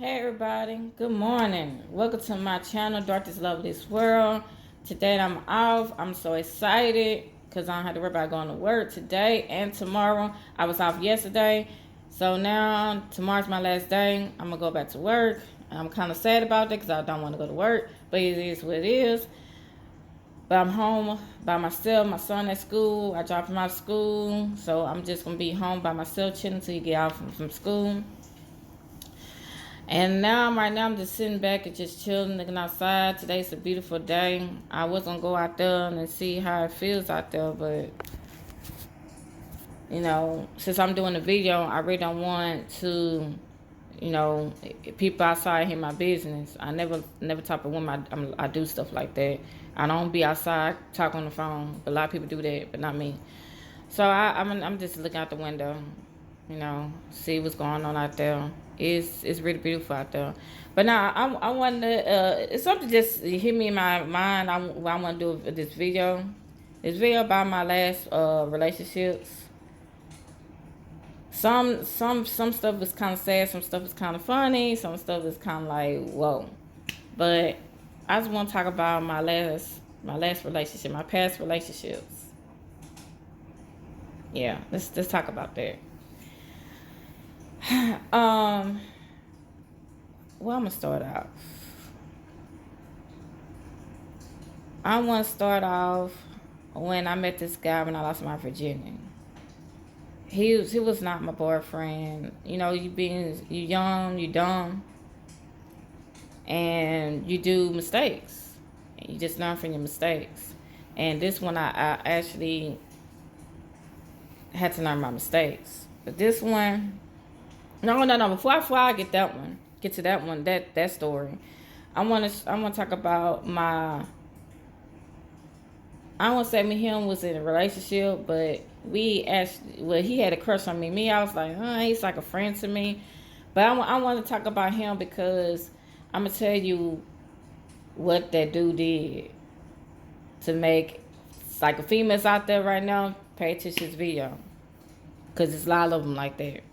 Hey everybody, good morning. Welcome to my channel, Darkest Love of This World. Today I'm off. I'm so excited because I don't have to worry about going to work today and tomorrow. I was off yesterday. So now tomorrow's my last day. I'm going to go back to work. I'm kind of sad about that because I don't want to go to work, but it is what it is. But I'm home by myself. My son at school. I dropped him out of school. So I'm just going to be home by myself chilling until he get out from school. And right now I'm just sitting back and just chilling, looking outside. Today's a beautiful day. I was gonna go out there and see how it feels out there, but since I'm doing a video, I really don't want to, people outside hear my business. I never type of woman. I do stuff like that. I don't be outside talk on the phone. A lot of people do that, but not me. So I'm just looking out the window, see what's going on out there. It's really beautiful out there. But now I want to it's something just hit me in my mind. I want to do this video. This video about my last relationships. Some stuff is kind of sad. Some stuff is kind of funny. Some stuff is kind of like whoa. But I just want to talk about my last relationship, my past relationships. Yeah, let's talk about that. Well, I'm gonna start off. I want to start off when I met this guy when I lost my virginity. He was not my boyfriend. You young, you dumb, and you do mistakes. You just learn from your mistakes. And this one, I actually had to learn my mistakes. But this one, no. Before I get to that one, that story, I want to talk about my. I won't say me and him was in a relationship, but he had a crush on me. I was like, he's like a friend to me. But I want to talk about him because I'm going to tell you what that dude did to make like females out there right now pay attention to this video. Because there's a lot of them like that.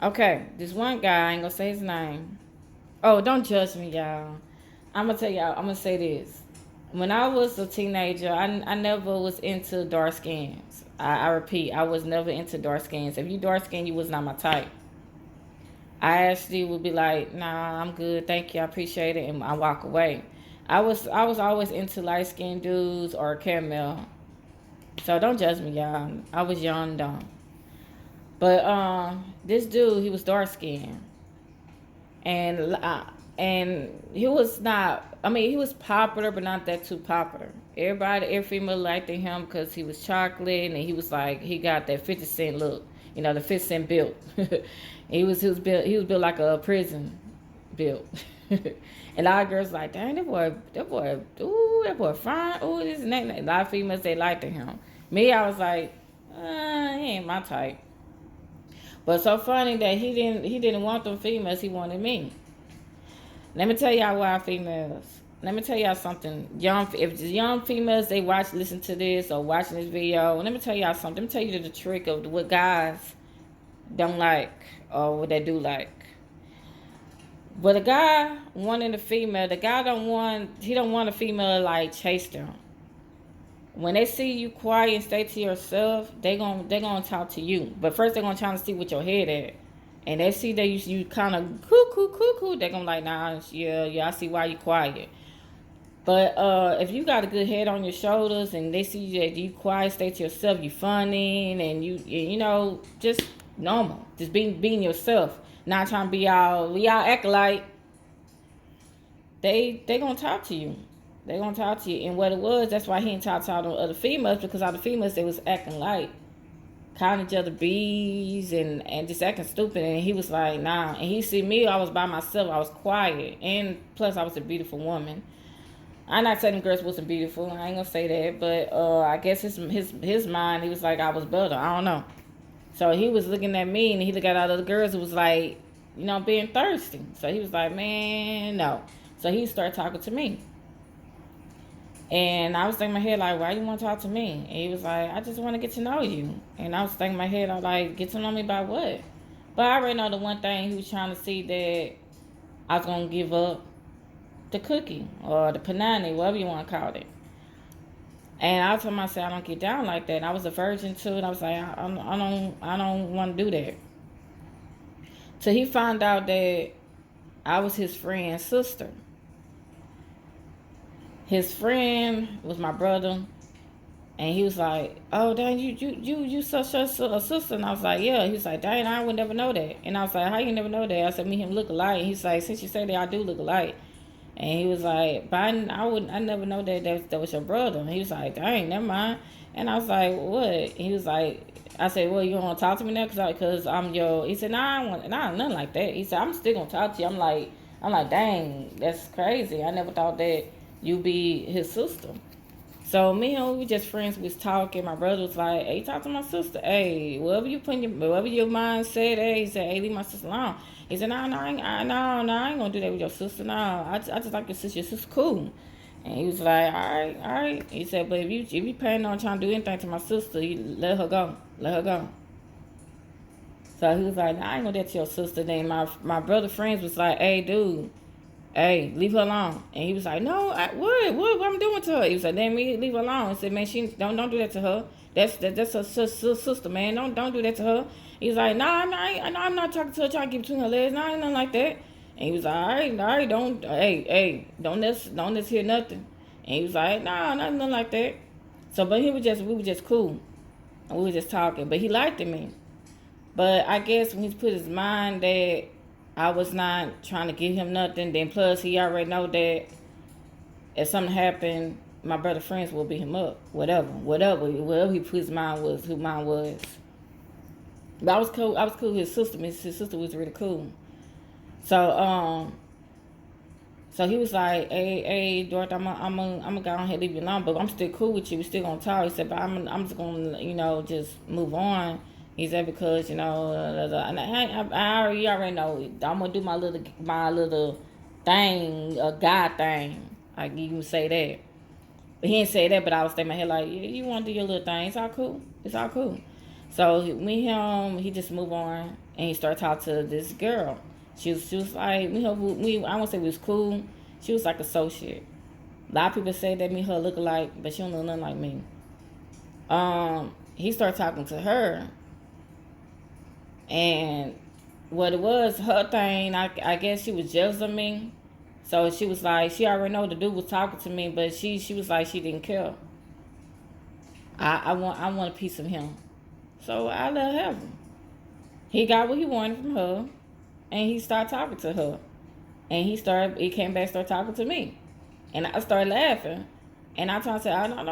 Okay, this one guy, I ain't going to say his name. Oh, don't judge me, y'all. I'm going to tell y'all, I'm going to say this. When I was a teenager, I never was into dark skins. I repeat, I was never into dark skins. If you dark skin, you was not my type. I actually would be like, nah, I'm good, thank you, I appreciate it, and I walk away. I was always into light skinned dudes or caramel. So don't judge me, y'all. I was young and dumb. But this dude, he was dark skinned. And he was not. I mean, he was popular, but not that too popular. Every female liked him because he was chocolate, and he was like he got that 50 Cent look. The 50 Cent built. he was built like a prison built. And a lot of girls like, dang, that boy, ooh, that boy fine, ooh, this and that. A lot of females they liked him. Me, I was like, he ain't my type. But so funny that he didn't want them females, he wanted me. Let me tell y'all why females. Let me tell y'all something. If young females they listen to this or watching this video, let me tell y'all something. Let me tell you the trick of what guys don't like or what they do like. But a guy wanting a female, the guy don't want a female like chase them. When they see you quiet and stay to yourself, they gonna talk to you. But first they're gonna try to see what your head at. And they see that you kind of cuckoo, they're gonna like, nah, yeah, I see why you quiet. But if you got a good head on your shoulders and they see that you quiet, stay to yourself, you funny, and you just normal, just being yourself, not trying to be all act like. They gonna talk to you. They gonna talk to you. And what it was, that's why he didn't talk to all the other females, because all the females they was acting like. Calling each other bees and just acting stupid, and he was like, nah. And he see me, I was by myself, I was quiet, and plus I was a beautiful woman. I'm not saying girls wasn't beautiful, I ain't gonna say that, but I guess his mind, he was like I was better, I don't know. So he was looking at me, and he looked at all the other girls, it was like, being thirsty. So he was like, man, no. So he started talking to me. And I was thinking in my head, like, why you want to talk to me? And he was like, I just want to get to know you. And I was thinking in my head, I was like, get to know me by what? But I already know the one thing he was trying to see that I was gonna give up the cookie or the panani, whatever you want to call it. And I told myself I don't get down like that. And I was a virgin too, and I was like, I don't want to do that. So he found out that I was his friend's sister. His friend was my brother, and he was like, "Oh, dang, you such a sister." And I was like, "Yeah." He was like, "Dang, I would never know that." And I was like, "How you never know that?" I said, "Me and him look alike." And he's like, "Since you say that, I do look alike." And he was like, "But I never know that was your brother." And he was like, "Dang, never mind." And I was like, "What?" And he was like, "I said, well, you want to talk to me now, cause I'm your." He said, "Nah, I want, nah, nothing like that." He said, "I'm still gonna talk to you." I'm like, "Dang, that's crazy. I never thought that you be his sister." So me and him, we just friends. We was talking. My brother was like, "Hey, talk to my sister. Hey, whatever your mind said. Hey," he said, "Hey, leave my sister alone." He said, "No, no, no, I ain't gonna do that with your sister. No, I just like your sister. Your sister cool." And he was like, "All right, all right." He said, "But if you planning on trying to do anything to my sister, you let her go. Let her go." So he was like, "Nah, I ain't gonna do that to your sister." Then my brother friends was like, "Hey, dude, hey, leave her alone." And he was like, "No, what I'm doing to her?" He was like, "Then me leave her alone." I said, "Man, she don't do that to her. That's her sister, man. Don't do that to her." He was like, "Nah, I'm not talking to her, trying to get between her legs. Nah, ain't nothing like that." And he was like, all right, don't let's hear nothing." And he was like, "Nah, nothing like that." So, but we were just cool, and we were just talking. But he liked me. But I guess when he put his mind that I was not trying to give him nothing, then plus he already know that if something happened, my brother friends will beat him up. Whatever he put his mind was, who mine was. But I was cool. I was cool with his sister. His sister was really cool. So so he was like, "Hey, Dorothy, I'm gonna go ahead and leave you alone, but I'm still cool with you. We still gonna talk." He said, "But I'm just gonna, just move on." He said, "Because and you already know, I'm gonna do my little thing, a guy thing. I can even say that." But he didn't say that, but I was thinking in my head like, "Yeah, you want to do your little thing? It's all cool. It's all cool." So him, he just moved on, and he started talking to this girl. She was like, I won't say we was cool. She was like associate. A lot of people say that me and her look alike, but she don't look nothing like me. He started talking to her, and what it was, her thing, I guess she was jealous of me. So she was like, she already know the dude was talking to me, but she was like, she didn't care. I want a piece of him. So I let her have him. He got what he wanted from her, and he started talking to her. And he came back, started talking to me. And I started laughing. And I told him, "Oh,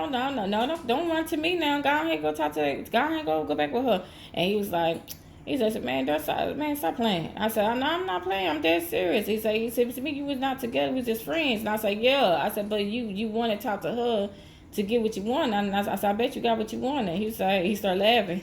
no, don't run to me now. Go ahead, go talk to her. Go ahead, go back with her." And he said, "Man, stop playing." I said, "No, I'm not playing. I'm dead serious." He said, "To me, you was not together. We was just friends." And I said, "Yeah." I said, "But you want to talk to her to get what you want." And I said, "I bet you got what you wanted." He started laughing.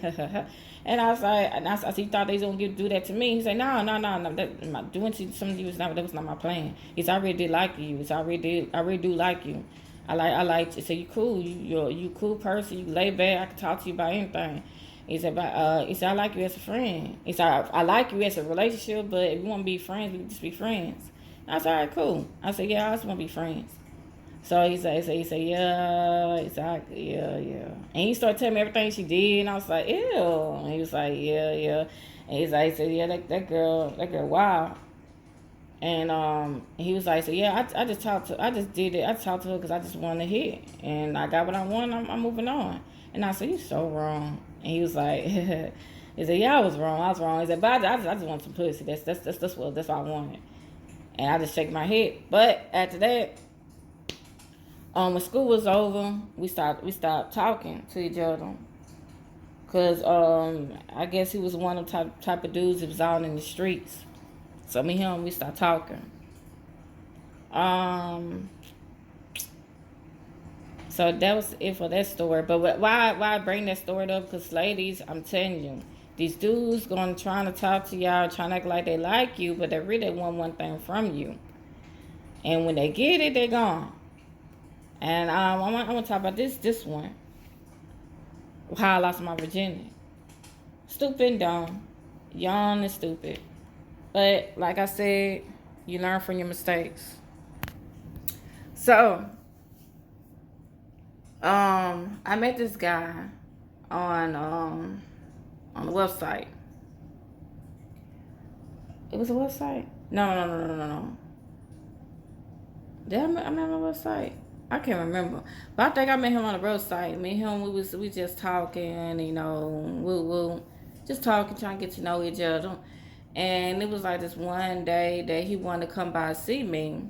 And I said, "You thought they was gonna do that to me?" He said, "No. That doing to some of you that was not my plan." He said, "I really did like you. I really do like you. I like you. So you cool. You cool person. You lay back. I can talk to you about anything." He said, "I like you as a friend." He said, I like you as a relationship, but if you want to be friends, we can just be friends." And I said, "All right, cool." I said, "Yeah, I just want to be friends." So he said, "Yeah." He said, "Yeah." And he started telling me everything she did, and I was like, "Ew." And he was like, "Yeah, yeah." And he said, "Yeah, that girl, wow." And he was like, "So yeah, I just did it. I talked to her because I just wanted to hit, and I got what I want. I'm moving on." And I said, "You so wrong." And he was like, he said, "Yeah, I was wrong. I was wrong." He said, "But I just want some pussy. That's what I wanted." And I just shake my head. But after that, when school was over, we stopped talking to each other. Cause I guess he was one of the type of dudes that was out in the streets. So me and him, we stopped talking. Um, so that was it for that story. But why I bring that story up? Because ladies, I'm telling you, these dudes going trying to talk to y'all, trying to act like they like you, but they really want one thing from you. And when they get it, they gone. And I want to talk about this one. How I lost my virginity. Stupid and dumb. Young and stupid. But like I said, You learn from your mistakes. So, I met this guy on the website. It was a website? No. Did I met him on the website? I can't remember. But I think I met him on the roadside. Me and him, we just talking, we just talking, trying to get to know each other. And it was like this one day that he wanted to come by and see me.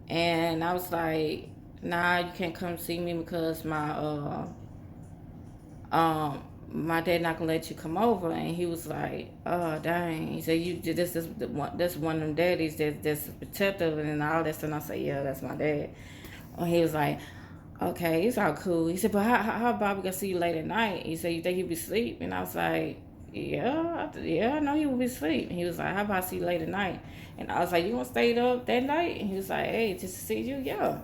And I was like, nah, you can't come see me because my dad not gonna let you come over. And he was like, oh dang. He said, this one of them daddies that's protective and all that stuff. And I said, yeah, that's my dad. And he was like, okay, it's all cool. He said, but how about we gonna see you late at night? He said, you think he'll be asleep? And I was like, yeah, I know he will be asleep. And he was like, how about I see you late at night? And I was like, you gonna stay up that night? And he was like, hey, just to see you? Yeah.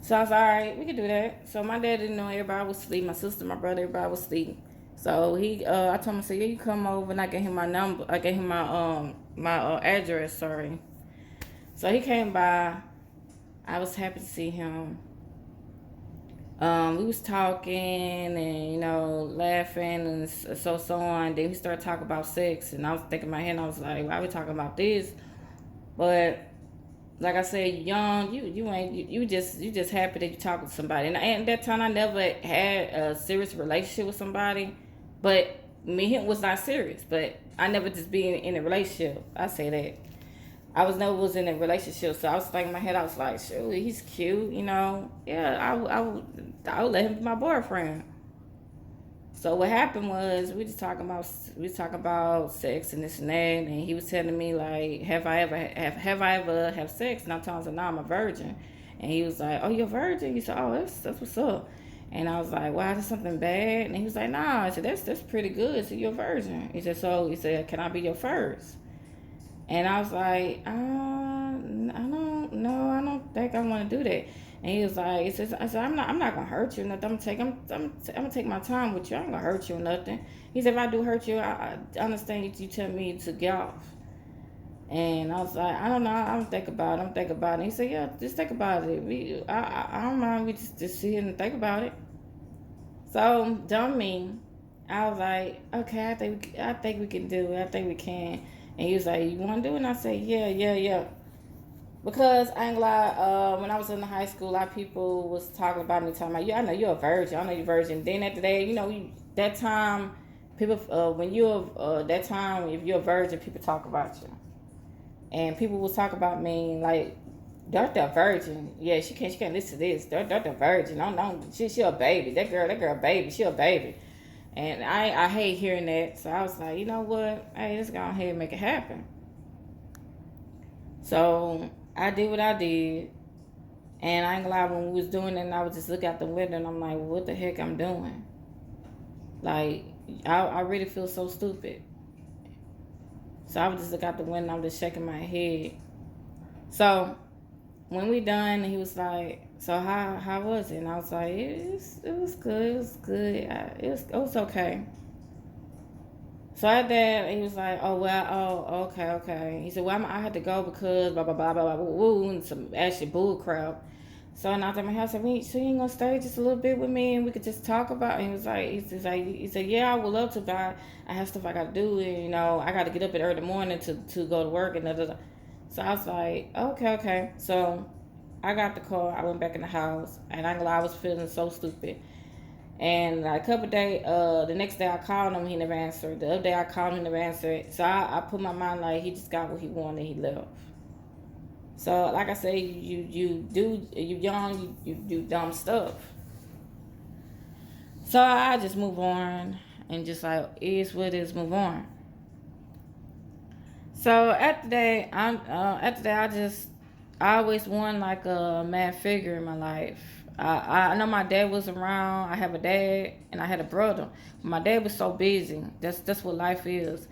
So I was like, all right, we can do that. So my dad didn't know everybody was asleep. My sister, my brother, everybody was asleep. So I told him, I said, yeah, you come over. And I gave him my number. I gave him my address, sorry. So he came by. I was happy to see him. We was talking and, laughing and so on. Then we started talking about sex. And I was thinking in my head, I was like, why are we talking about this? But like I said, young, you just happy that you talking to somebody. And at that time, I never had a serious relationship with somebody, but me and him was not serious. But I never just be in a relationship. I say that I was in a relationship, so I was thinking in my head, I was like, sure, he's cute, Yeah, I would let him be my boyfriend. So what happened was we was talking about sex and this and that, and he was telling me like, have I ever have sex? And I told him, no, I'm a virgin. And he was like, oh, you're a virgin? He said, oh, that's what's up. And I was like, wow, that's something bad? And he was like, nah. I said, that's pretty good. So you're a virgin. He said, can I be your first? And I was like, I don't know. I don't think I want to do that. And he was like, I said, I'm not gonna hurt you or nothing. I'm gonna take my time with you. I ain't gonna hurt you or nothing. He said, if I do hurt you, I understand you tell me to get off. And I was like, I don't know. I'm gonna think about it. And he said, yeah, just think about it. I don't mind. We just sit here and think about it. So dumb me. I was like, okay, I think we can do it. I think we can. And he was like, you want to do it? And I said, yeah. Because I ain't gonna lie, when I was in the high school, a lot of people was talking about me, talking about, yeah, I know you're a virgin. I know you're a virgin. Then after that, that time, people, that time, if you're a virgin, people talk about you. And people was talking about me like, Dr. Virgin. Yeah, she can't listen to this. Dr. Virgin. No, she a baby. That girl baby. She a baby. And I hate hearing that. So I was like, you know what? Hey, let's go ahead and make it happen. So I did what I did. And I ain't gonna lie, when we was doing it, and I would just look out the window and I'm like, well, what the heck I'm doing? Like, I really feel so stupid. So I would just look out the window and I'm just shaking my head. So when we done, he was like, so how was it? And I was like, it was good. It was okay. So at that, he was like, okay. He said, well, I had to go because blah, blah, blah, blah, blah, woo, and some actually bull crap. So and I was at my house, I said, so you ain't gonna stay just a little bit with me and we could just talk about it? And he said, yeah, I would love to, but I have stuff I gotta do, and I gotta get up at early morning to go to work and da da da. So I was like, okay. So I got the car, I went back in the house, and I was feeling so stupid. And like a couple days, the next day I called him, he never answered. The other day I called him, he never answered. So I put my mind like he just got what he wanted, he left. So like I say, you young, you do dumb stuff. So I just move on and just like, it is what it is, move on. So after that, I always wanted like a mad figure in my life. I know my dad was around. I have a dad and I had a brother. My dad was so busy. That's what life is.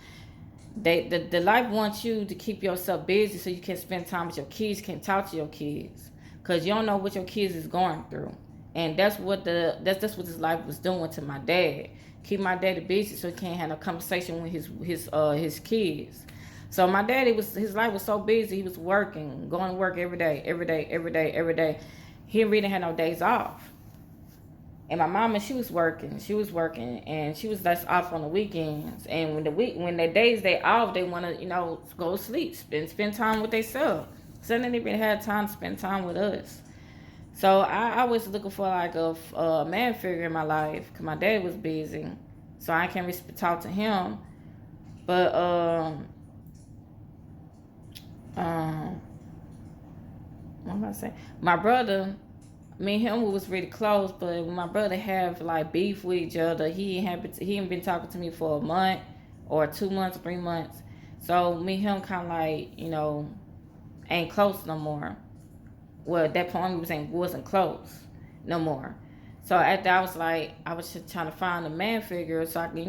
The life wants you to keep yourself busy so you can spend time with your kids, can talk to your kids, cause you don't know what your kids is going through, and that's what this life was doing to my dad. Keep my daddy busy so he can't have a conversation with his kids. So my daddy his life was so busy. He was working, going to work every day, every day, every day, every day. He really had no days off. And my mama, she was working, and she was just off on the weekends. And when the days they off, they want to, go to sleep, spend time with themselves. So they didn't even have time to spend time with us. So I was looking for like a man figure in my life, because my dad was busy, so I can't really talk to him. But um, what am I saying? My brother, me and him was really close, but when my brother have like beef with each other, he ain't been talking to me for a month or 2 months, 3 months. So me and him kind of like ain't close no more. Well, at that point we wasn't close no more. So after I was just trying to find a man figure, so I could,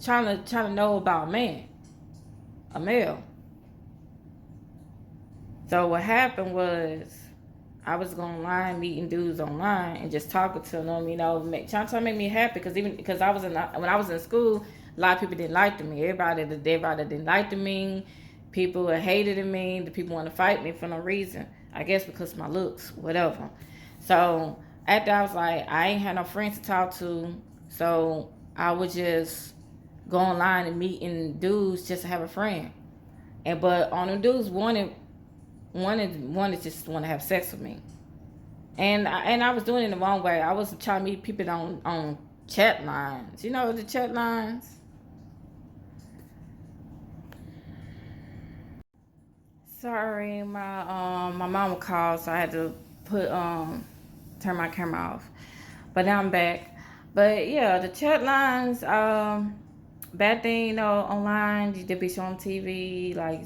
trying to know about a male. So what happened was I was going online, meeting dudes online, and just talking to them, trying to make me happy. Because when I was in school, a lot of people didn't like me. Everybody didn't like me. People hated me. The people want to fight me for no reason. I guess because of my looks, whatever. So after I was like, I ain't had no friends to talk to, so I would just go online and meeting dudes just to have a friend. But on them dudes wanted just want to have sex with me. And I was doing it the wrong way. I was trying to meet people on chat lines. You know the chat lines? Sorry, my mama called, so I had to turn my camera off. But now I'm back. But yeah, the chat lines, bad thing, online, they be showing TV, like,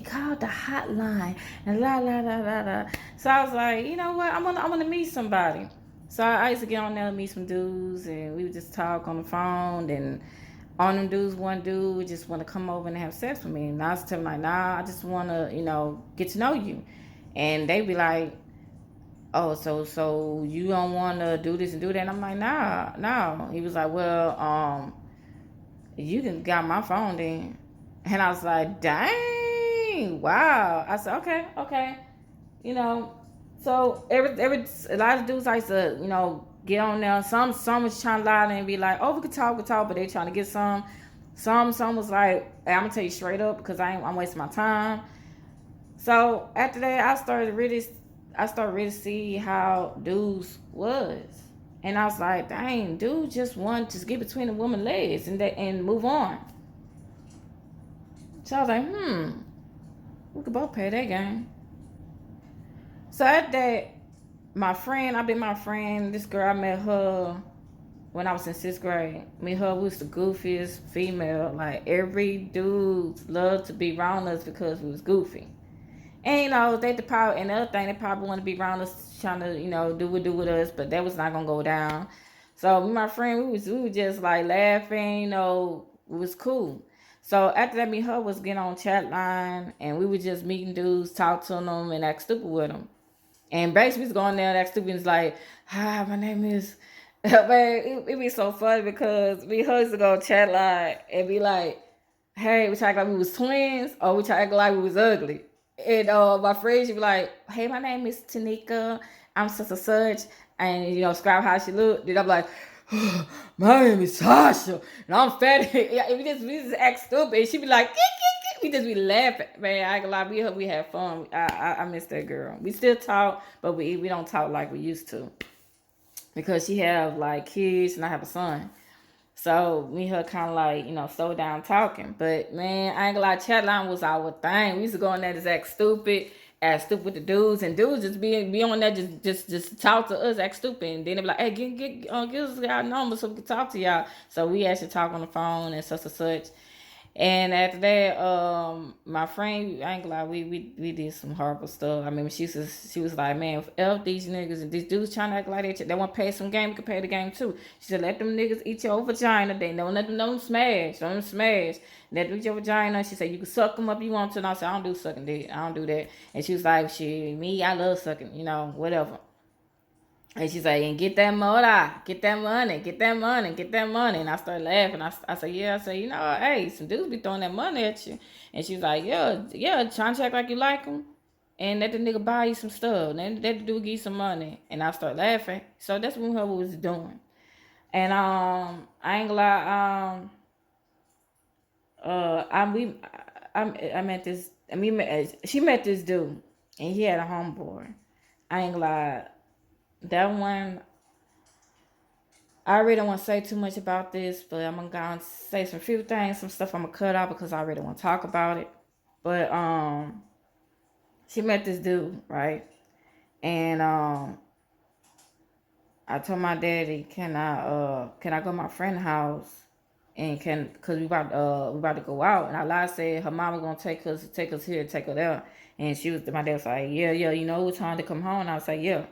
call the hotline, and la la la la la. So I was like, you know what, I'm gonna meet somebody. So I used to get on there and meet some dudes, and we would just talk on the phone, and on them dudes, one dude would just want to come over and have sex with me. And I was telling him, like, nah, I just want to, get to know you. And they be like, oh, so you don't want to do this and do that? And I'm like, nah, no. He was like, well, you can got my phone then. And I was like, dang, wow. I said, okay. You know, so every a lot of dudes like to, get on there. Some was trying to lie and be like, oh, we could talk, but they trying to get some. Some was like, hey, I'm gonna tell you straight up because I'm wasting my time. So after that, I started really see how dudes was. And I was like, dang, dude just want to get between the woman legs and move on. So I was like, we could both play that game. So after that, my friend, this girl, I met her when I was in 6th grade. Me and her was the goofiest female. Like, every dude loved to be around us because we was goofy. And and the other thing, they probably want to be around us trying to, do with us, but that was not gonna go down. So me and my friend, we was just like laughing, it was cool. So after that, me and her was getting on chat line, and we were just meeting dudes, talk to them, and act stupid with them. And basically, was going there and act stupid. And it's like, hi, my name is. Man, it be so funny because we used to go on chat line and be like, hey, we try to act like we was twins, or we try to act like we was ugly. And my friend, she be like, hey, my name is Tanika. I'm such and such. And, describe how she looked. Then I'm like, my name is Sasha. And I'm fat. Yeah, we just act stupid. And she be like, we just be laughing. Man, I ain't gonna lie. We had fun. I miss that girl. We still talk, but we don't talk like we used to. Because she have, like, kids and I have a son. So me and her kind of like, slow down talking. But man, I ain't gonna lie, chat line was our thing. We used to go on there just act stupid with the dudes, and dudes just be on there just talk to us, act stupid, and then they be like, hey, give us our number so we can talk to y'all. So we actually talk on the phone and such and such. And after that, my friend, I ain't gonna lie, we did some horrible stuff. I mean, she was like, man, F these niggas and these dudes trying to act like they want to pay some game, we can pay the game too. She said, let them niggas eat your vagina. They don't let them smash. Don't smash. Let them eat your vagina. She said, you can suck them up if you want to. And I said, I don't do sucking dick. I don't do that. And she was like, me, I love sucking, whatever. And she's like, and get that motor, get that money, get that money, get that money. And I started laughing. I said, yeah. I said, you know, hey, some dudes be throwing that money at you. And she's like, yeah, yeah, trying to act like you like him. And let the nigga buy you some stuff. And then let the dude give you some money. And I started laughing. So that's what her was doing. And I ain't gonna lie, I met this. I mean, she met this dude, and he had a homeboy. I ain't gonna lie, that one. I really don't want to say too much about this, but I'm gonna go and say some few things, some stuff I'm gonna cut out because I really want to talk about it. But she met this dude, right? And I told my daddy, can I go to my friend's house and cause we about to go out. And I said her mama gonna take us here, take her there. And my dad was like, yeah, yeah, you know it's time to come home. And I was like, yeah.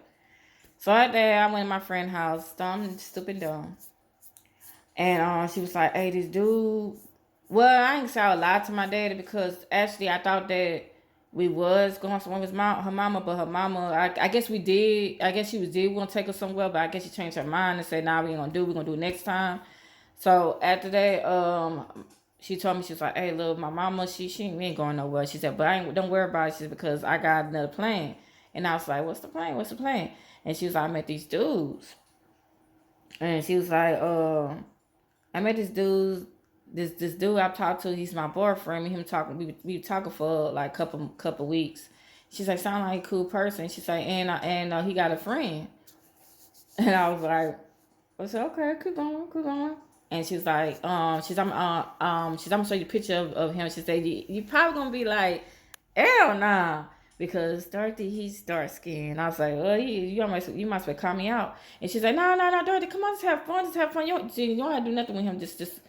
So that day I went to my friend's house, dumb, stupid, dumb. And she was like, hey, this dude. Well, I ain't say a lot to my daddy because actually I thought that we was going somewhere with her mama, but her mama, I guess we did. I guess she did want to take us somewhere, but I guess she changed her mind and said, nah, we ain't gonna do it. We're gonna do it next time. So after that, she told me, she was like, hey, look, my mama, she ain't going nowhere. She said, but don't worry about it. She said, because I got another plan. And I was like, what's the plan? What's the plan? And she was like, I met these dudes. And she was like, I met this dude. This dude I talked to, he's my boyfriend. Me and him talking. We talking for like couple weeks. She's like, sound like a cool person. She's like, and he got a friend. And I was like, I said, okay, keep going, keep going. And she's like, I'm gonna show you a picture of him. She said, you probably gonna be like, hell nah, because Dorothy, he's dark skinned. I was like, oh, you must be call me out. And she's like, no, Dorothy, come on, just have fun. You don't have to do nothing with him. Just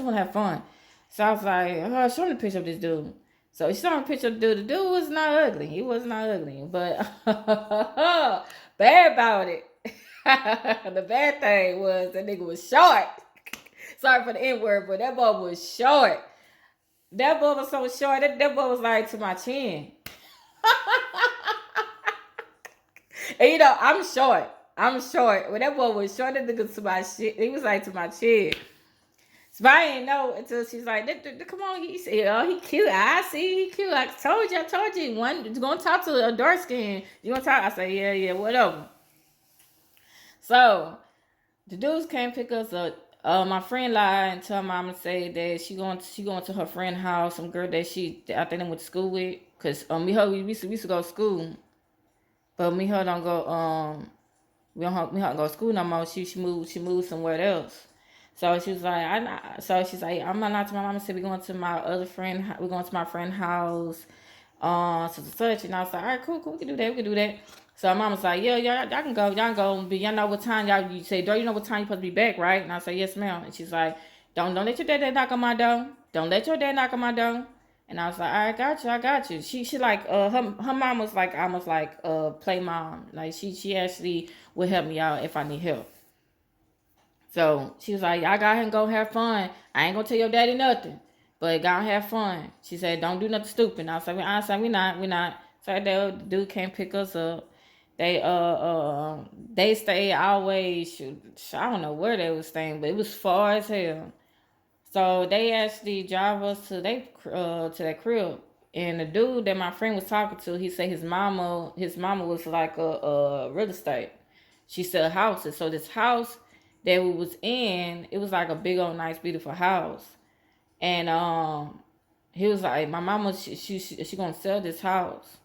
want to have fun. So I was like, oh, show me the picture of this dude. So she saw me a picture of the dude. The dude was not ugly. He was not ugly, but bad about it. The bad thing was that nigga was short. Sorry for the N word, but that boy was short. That boy was so short. That boy was like to my chin. And you know, I'm short. I'm short. When that boy was short, that nigga to my shit. He was like to my chin. So I didn't know until she's like, come on, he said, oh, he cute. I see he cute. I told you. One gonna talk to a dark skin. You gonna talk? I said, yeah, whatever. So the dudes came pick us up. My friend lied and tell mama say that she going to her friend's house, some girl that I think they went to school with. Cause we used to go to school, but me her don't go we don't go to school no more. She moved somewhere else. So she was like, she's like, I'm not to my mama said we going to my other friend. We're going to my friend's house. Such. And I was like, all right, cool, we can do that. So my mom was like, yeah, y'all can go, but y'all know what time you say, do you know what time you supposed to be back, right? And I said, yes, ma'am. And she's like, don't let your dad knock on my door. Don't let your dad knock on my door. And I was like, all right, I got you. She like her mom was like almost like play mom. Like she actually would help me out if I need help. So she was like, y'all got him go have fun. I ain't gonna tell your daddy nothing. But go have fun. She said, don't do nothing stupid. And I was like, we not. So the dude can't pick us up. They stay always, I don't know where they was staying, but it was far as hell. So they actually drive us to that crib. And the dude that my friend was talking to, he said his mama was like a real estate. She sell houses. So this house that we was in, it was like a big old nice beautiful house. And he was like, my mama, she gonna sell this house.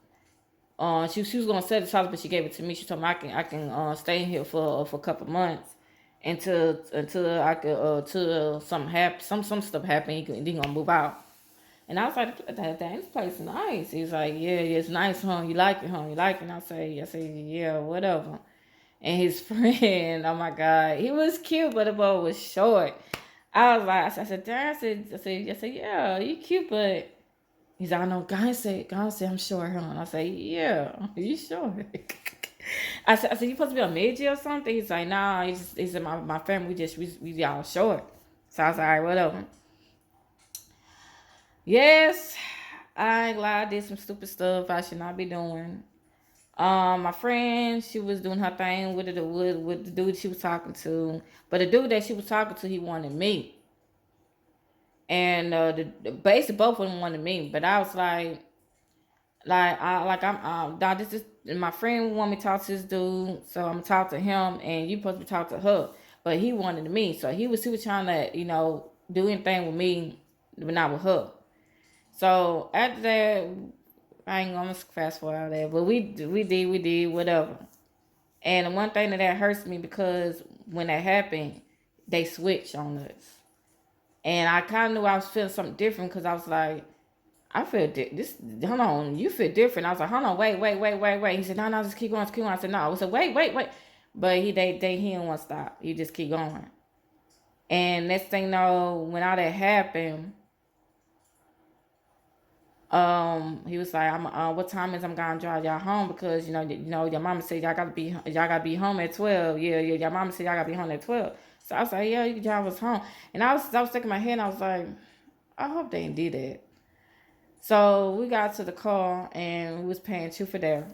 She was gonna sell this house, but she gave it to me. She told me I can stay in here for a couple months until I could till something happen, some stuff happen. He gonna move out. And I was like, this place is nice. He's like, yeah, it's nice, huh? You like it, huh? You like it? And I say, yeah, whatever. And his friend, oh my God, he was cute, but the boy was short. I was like, I said, Dad, I said, yeah, you cute, but he's like, I know, God said, I'm short, huh? And I say, yeah, you short. I said, you supposed to be a midget or something? He's like, nah, he said, my family, we all short. So I was like, all right, whatever. Yes, I ain't glad I did some stupid stuff I should not be doing. My friend, she was doing her thing with the dude she was talking to, but the dude that she was talking to, he wanted me, and basically both of them wanted me, but I was nah, this is my friend want me to talk to this dude, so I'm gonna talk to him, and you supposed to talk to her, but he wanted me, so he was trying to do anything with me, but not with her. So after that, I ain't gonna fast forward all that, but we did whatever. And the one thing that hurts me because when that happened, they switched on us, and I kind of knew I was feeling something different because I was like, I feel this. Hold on, you feel different. I was like, hold on, wait. He said, no, just keep going, keep going. I said, no. I said, wait. But he didn't want to stop. He just keep going. And next thing you know, when all that happened, he was like, what time is I'm gonna drive y'all home because your mama said y'all gotta be home at 12. Yeah, your mama said y'all gotta be home at 12. So I was like, yeah, you can drive us home. And I was thinking in my head, and I was like, I hope they didn't do that. So we got to the car and we was paying two for there.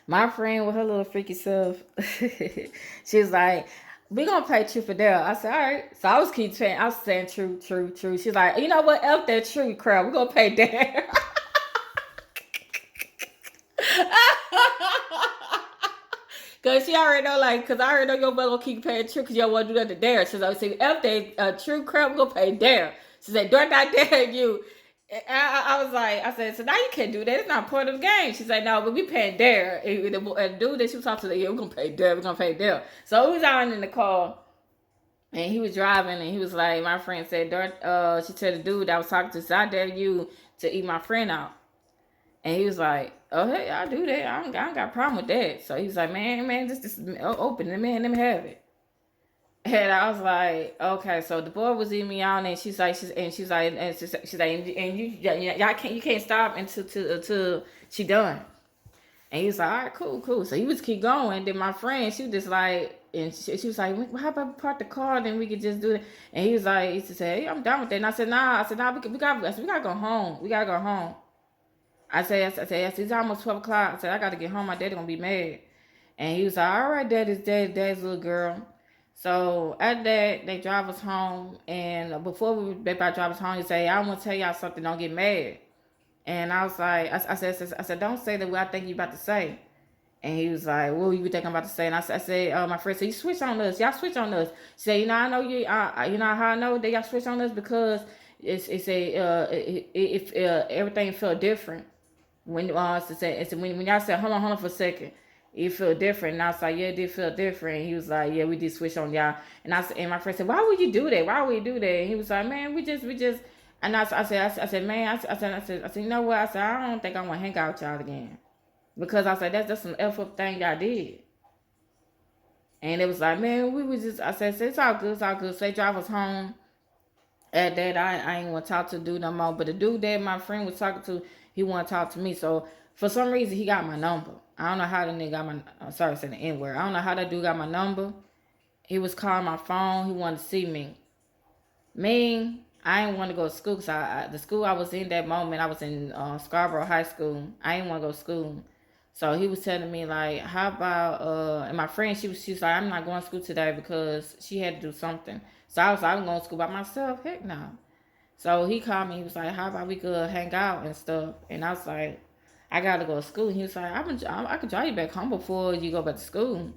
My friend with her little freaky self, she was like, we gonna pay true for there. I said, all right. So I was keep saying, I was saying true. She's like, you know what? F that true crowd. We gonna pay there. Cause she already know, cause I already know your mother gonna keep paying true, cause you don't want to do that to dare. She's like, say, F that true crowd. We gonna pay dare. She said, do not dare you. I was like, I said, so now you can't do that. It's not part of the game. She said, no, but we paying Dare. And the dude that she was talking to, yeah, we're gonna pay Dare. We're gonna pay Dare. So we was out in the car, and he was driving, and he was like, my friend said, she told the dude that I was talking to, so I dare you to eat my friend out. And he was like, oh hey, I'll do that. I don't got a problem with that. So he was like, man, this open it, man, let me have it. And I was like, okay. So the boy was eating me out, and she's like, and you can't stop until she done. And he was like, all right, cool. So he was keep going. Then my friend, she was just like, and she was like, well, how about we park the car, then we could just do it. And he was like, he said, hey, I'm done with that. And I said, nah. We gotta go home. We gotta go home. It's almost 12 o'clock. I said, I gotta get home. My daddy gonna be mad. And he was like, all right, daddy's little girl. So at that, they drive us home, and before they about drive us home, he say, I want to tell y'all something. Don't get mad. And I was like, I said, don't say that what I think you about to say. And he was like, what you think I'm about to say? And I said, my friend said, you switch on us. Y'all switch on us. She said, I know you. You know how I know that y'all switch on us because everything felt different when when y'all said, hold on for a second. It felt different. And I was like, yeah, it did feel different. And he was like, yeah, we did switch on y'all. And my friend said, why would you do that? Why would you do that? And he was like, man, we just. And I said, man, I said, you know what? I said, I don't think I want to hang out with y'all again. Because I said, that's some F up thing y'all did. And it was like, man, we was just, I said, it's all good. So they drive us home. At that, I ain't want to talk to the dude no more. But the dude that my friend was talking to, he want to talk to me. So for some reason, he got my number. I don't know how the nigga got my, I'm sorry, saying the N word. I don't know how that dude got my number. He was calling my phone. He wanted to see me. Me, I didn't want to go to school because the school I was in that moment, I was in Scarborough High School. I didn't want to go to school. So he was telling me like, how about and my friend she was like, I'm not going to school today because she had to do something. So I was like, I'm going to school by myself. Heck no. So he called me. He was like, how about we could hang out and stuff? And I was like, I got to go to school. He was like, I could drive you back home before you go back to school.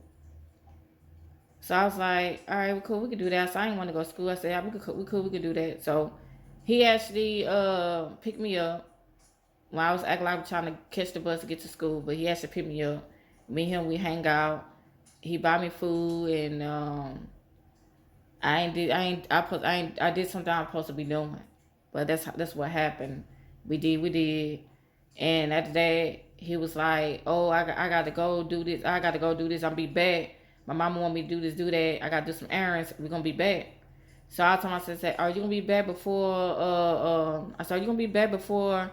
So I was like, all right, well, cool, we could do that. So I didn't want to go to school. I said, yeah, we could do that. So he actually picked me up when I was acting like I was trying to catch the bus to get to school, but he actually picked me up. Me and him, we hang out. He bought me food, and I did something I'm supposed to be doing, but that's what happened. We did, and after that, he was like, oh, I got to go do this. I got to go do this. I'll be back. My mama want me to do this, do that. I got to do some errands. We're gonna be back. So I told myself, are you gonna be back before? I said, are you gonna be back before,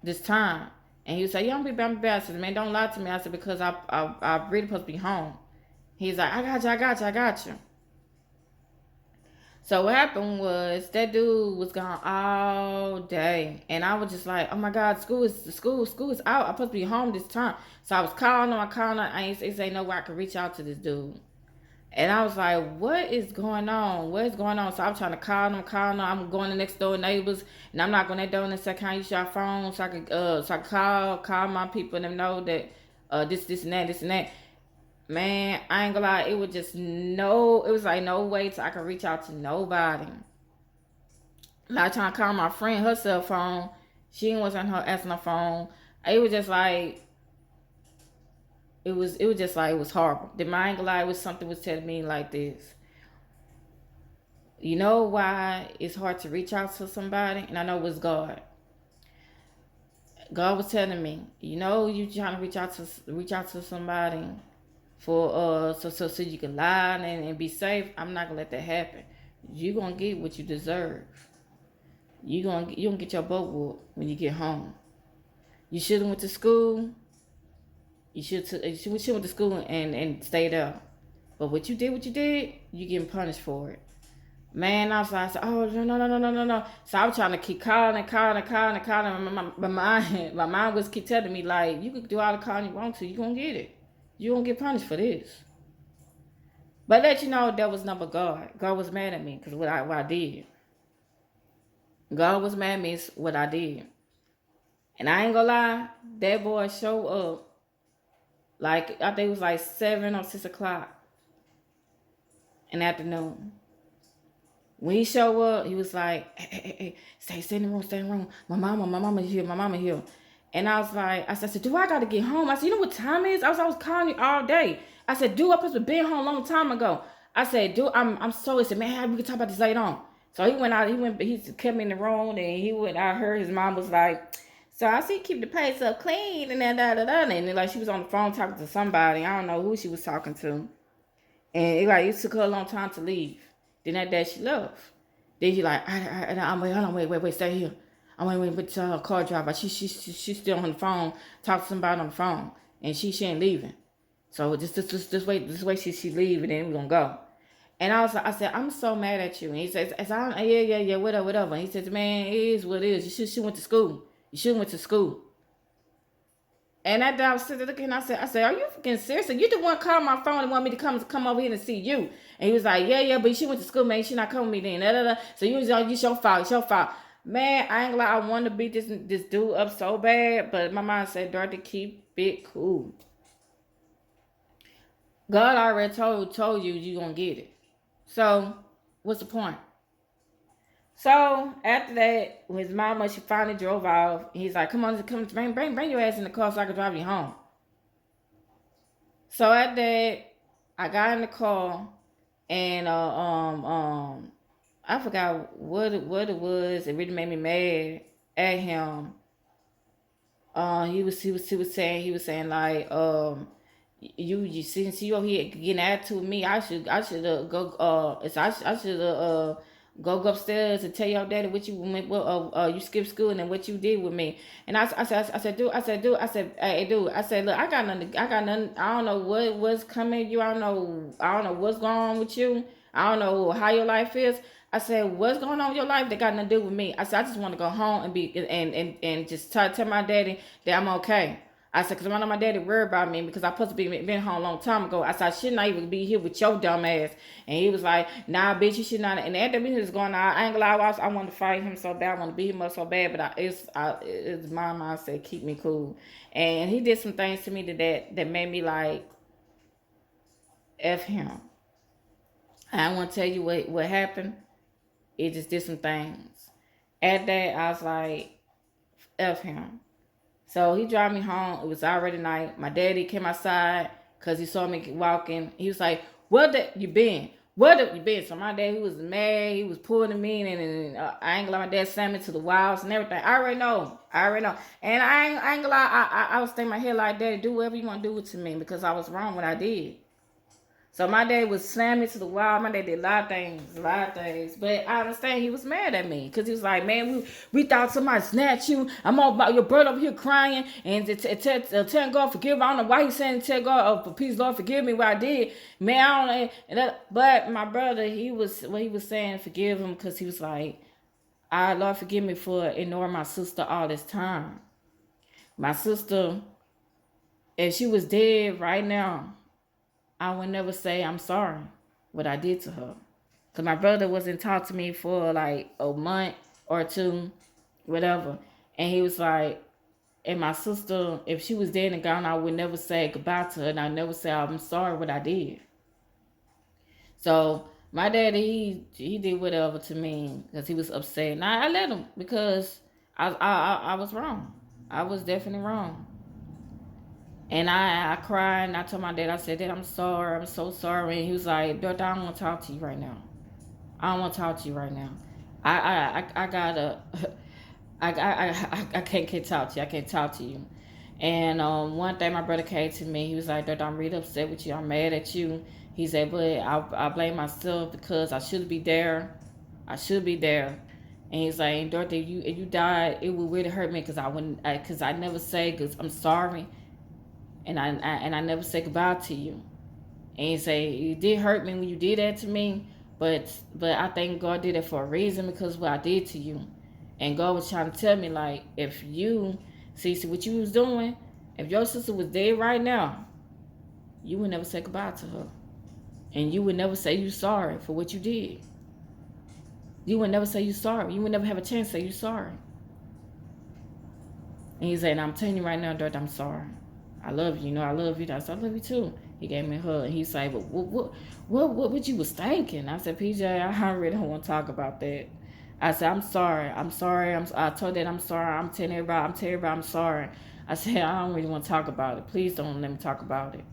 this time? And he was like, yeah, I'm gonna be back. I said, man, don't lie to me. I said, because I really supposed to be home. He's like, I got you. So what happened was that dude was gone all day, and I was just like, "Oh my God, school is out. I'm supposed to be home this time." So I was calling him. I ain't say no way I could reach out to this dude, and I was like, "What is going on? What is going on?" So I'm trying to call them. I'm going to next door neighbors, and I'm knocking on their door and say, "Can I use your phone so I can call my people and them know that this and that." Man, I ain't gonna lie, it was just no, it was like no way I could reach out to nobody. Like trying to call my friend her cell phone, she wasn't her answering the phone. It was just like it was just like it was horrible. The mind gonna lie, it was something was telling me like this. You know why it's hard to reach out to somebody, and I know it was God. God was telling me, you know, you trying to reach out to somebody for so you can lie and be safe. I'm not gonna let that happen. You gonna get what you deserve. You gonna get your butt whooped when you get home. You should have went to school. You should went to school and stayed there. But what you did, you getting punished for it. Man, I said, oh no. So I was trying to keep calling. My mind was keep telling me like, you could do all the calling you want to, you gonna get it. You gonna get punished for this. But let you know that was number God. God was mad at me because what I did. God was mad at me what I did. And I ain't gonna lie, that boy showed up like I think it was like 7 or 6 o'clock in the afternoon. When he showed up, he was like, hey, stay in the room, stay in the room. My mama here. And I said, do I gotta get home? I said, you know what time it is? I was calling you all day. I said, dude, I supposed to be home a long time ago. I said, dude, I'm so. He said, man, we can talk about this later on. So he went out. He kept me in the room, and he went. I heard his mom was like, so I see you keep the place up clean and and like she was on the phone talking to somebody. I don't know who she was talking to, and it took her a long time to leave. Then that day she left. Then she like, I'm wait, hold on, wait, stay here. I'm waiting with her car driver. She's still on the phone, talking to somebody on the phone, and she ain't leaving. So this way she leave, and then we gonna go. And I said, I'm so mad at you. And he says, yeah, whatever. And he says, man, it is what it is. You should went to school. You should went to school. And that I was sitting there looking, I said, are you fucking serious? You the one called my phone and want me to come over here and see you. And he was like, yeah, but she went to school, man. She not coming with me then. So you was on, it's your fault. Man, I ain't gonna lie, I want to beat this dude up so bad, but my mom said, Dorothy, keep it cool. God already told you gonna get it. So what's the point? So after that, when his mama, she finally drove off. He's like, come on, bring your ass in the car so I can drive you home. So at that, I got in the car and I forgot what it was. It really made me mad at him. He was saying like you since you over here getting attitude with me, I should go I should go upstairs and tell your daddy what you skipped school and then what you did with me. And dude, hey dude, I said, look, I got nothing. I don't know what's coming you. I don't know what's going on with you. I don't know how your life is. I said, what's going on with your life that got nothing to do with me? I said, I just want to go home and be and just tell my daddy that I'm okay. I said, because I know my daddy worried about me because I supposed to been home a long time ago. I said, I should not even be here with your dumb ass. And he was like, nah, bitch, you should not. And after we was going on, I ain't gonna lie, I wanted to fight him so bad. I want to beat him up so bad. But it's my mindset, keep me cool. And he did some things to me that made me like, F him. I want to tell you what happened. It just did some things. At that, I was like, F him. So he drive me home. It was already night. My daddy came outside because he saw me walking. He was like, where you been? Where you been? So my dad, he was mad. He was pulling me and I ain't gonna lie, my dad slammed me to the walls and everything. I already know. And I ain't gonna lie, I was thinking my head like, Daddy, do whatever you want to do to me because I was wrong what I did. So my dad was slamming to the wall. My dad did a lot of things, But I understand he was mad at me because he was like, man, we thought somebody snatched you. I'm all about your brother over here crying and tell God forgive. I don't know why he's saying tell God, oh, please Lord forgive me what I did. Man, I don't know. But my brother, he was saying forgive him because he was like, Lord forgive me for ignoring my sister all this time. My sister, if she was dead right now, I would never say I'm sorry what I did to her. Because my brother wasn't talk to me for like a month or two, whatever. And he was like, and my sister, if she was dead and gone, I would never say goodbye to her. And I never say I'm sorry what I did. So my daddy, he did whatever to me because he was upset. And I let him because I was wrong. I was definitely wrong. And I cried and I told my dad, I said, Dad, I'm sorry. I'm so sorry. And he was like, Daughter, I don't want to talk to you right now. I don't want to talk to you right now. I gotta, I can't talk to you. I can't talk to you. And one day my brother came to me. He was like, Daughter, I'm really upset with you. I'm mad at you. He said, but I blame myself because I should be there. I should be there. And he's like, Dorothy, if you died, it would really hurt me because I never say because I'm sorry. And I never say goodbye to you. And he say it did hurt me when you did that to me, but I think God did it for a reason because of what I did to you. And God was trying to tell me like if you see what you was doing, if your sister was dead right now, you would never say goodbye to her, and you would never say you sorry for what you did. You would never say you sorry. You would never have a chance to say you sorry. And he said, I'm telling you right now, Dirt, I'm sorry. I love you. You know, I love you. I said, I love you too. He gave me a hug. And he said, but what you was thinking? I said, PJ, I really don't want to talk about that. I said, I'm sorry. I told that I'm sorry. I'm telling everybody I'm sorry. I said, I don't really want to talk about it. Please don't let me talk about it.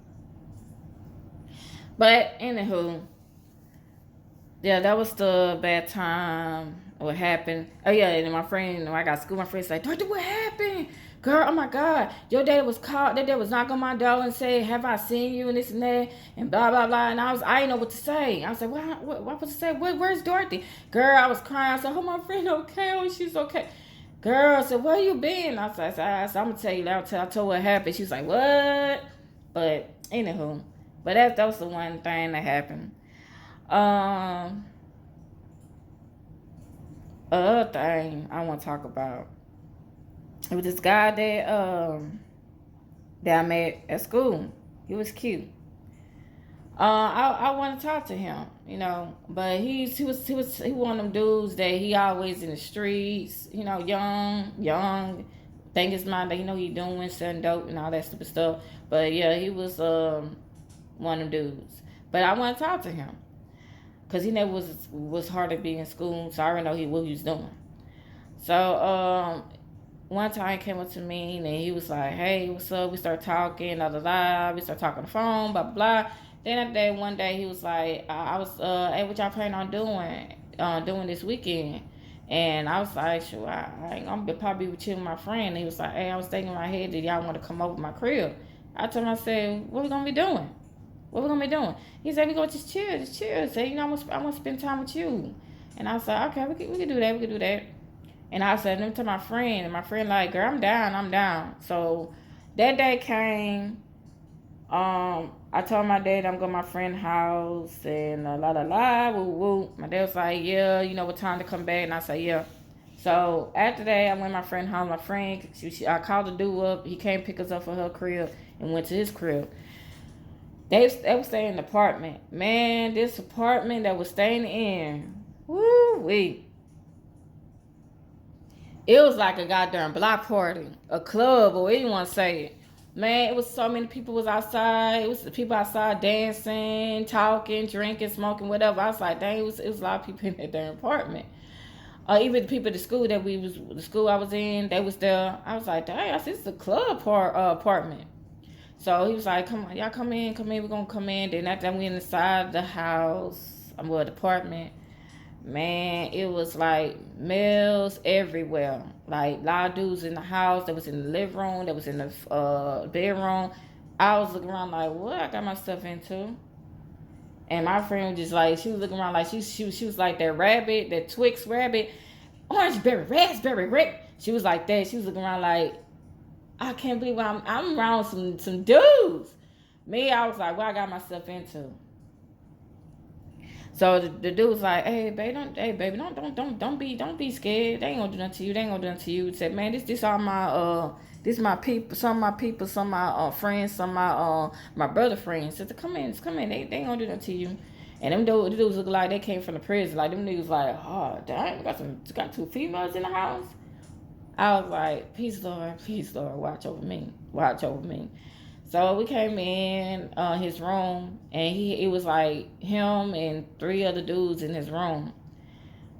But anywho, yeah, that was the bad time. What happened? Oh yeah, and my friend, when I got school, my friend said, Dorothy, what happened? Girl, oh my God, your dad was called. That dad was knocking on my door and said, have I seen you and this and that and blah blah blah. And I didn't know what to say. I was like, what was to say? Where's Dorothy? Girl, I was crying. I said, oh, my friend okay? Oh, she's okay. Girl, I said, where you been? I said, I'm gonna tell you. I told her what happened. She was like, what? But anywho, but that was the one thing that happened. Other thing I want to talk about. It was this guy that I met at school. He was cute. I want to talk to him, you know, but he one of them dudes that he always in the streets, you know, young, think his mind that you know he doing selling dope and all that stupid stuff. But yeah, he was one of them dudes. But I want to talk to him because he never was hard to be in school, so I already know what he was doing. So one time he came up to me and he was like, hey, what's up? We start talking, da da da. We start talking on the phone, blah blah blah. Then that one day he was like, I was hey, what y'all planning on doing this weekend? And I was like, sure, I ain't gonna probably be chilling with my friend. And he was like, hey, I was thinking in my head that y'all want to come over to my crib. I told him, I said, what we gonna be doing? What we gonna be doing? He said, we gonna just chill. Say, you know, I want to spend time with you. And I said, okay, we can do that. And I said, let me tell my friend. And my friend like, girl, I'm down. So that day came. I told my dad I'm going to my friend's house and woo woo. My dad was like, yeah, you know what time to come back? And I said, yeah. So after that, I went to my friend's house. My friend, I called the dude up. He came pick us up for her crib and went to his crib. They was staying in the apartment. Man, this apartment that was staying in, woo wee. It was like a goddamn block party, a club, or what you want to say it. Man, it was so many people was outside. It was the people outside dancing, talking, drinking, smoking, whatever. I was like, dang, it was a lot of people in that damn apartment. Even the people at the school the school I was in, they was there. I was like, dang, I said, it's a club apartment. So he was like, come on, y'all come in, we're gonna come in. Then after that, we inside the house, the apartment. Man, it was like males everywhere. Like a lot of dudes in the house. That was in the living room. That was in the bedroom. I was looking around like, what I got myself into? And my friend was just like, she was looking around like she was like that rabbit, that Twix rabbit, orange berry, raspberry, red. She was like that. She was looking around like, I can't believe I'm around some dudes. Me, I was like, what I got myself into. So the dude was like, hey baby, don't be scared. They ain't gonna do nothing to you. They ain't gonna do nothing to you. He said, man, this all my this my people, some of my people, some of my friends, some of my brother friends. Said, come in. They ain't gonna do nothing to you. And them dudes look like they came from the prison. Like them niggas like, oh damn, got two females in the house. I was like, peace Lord, watch over me. So we came in his room, and it was like him and three other dudes in his room.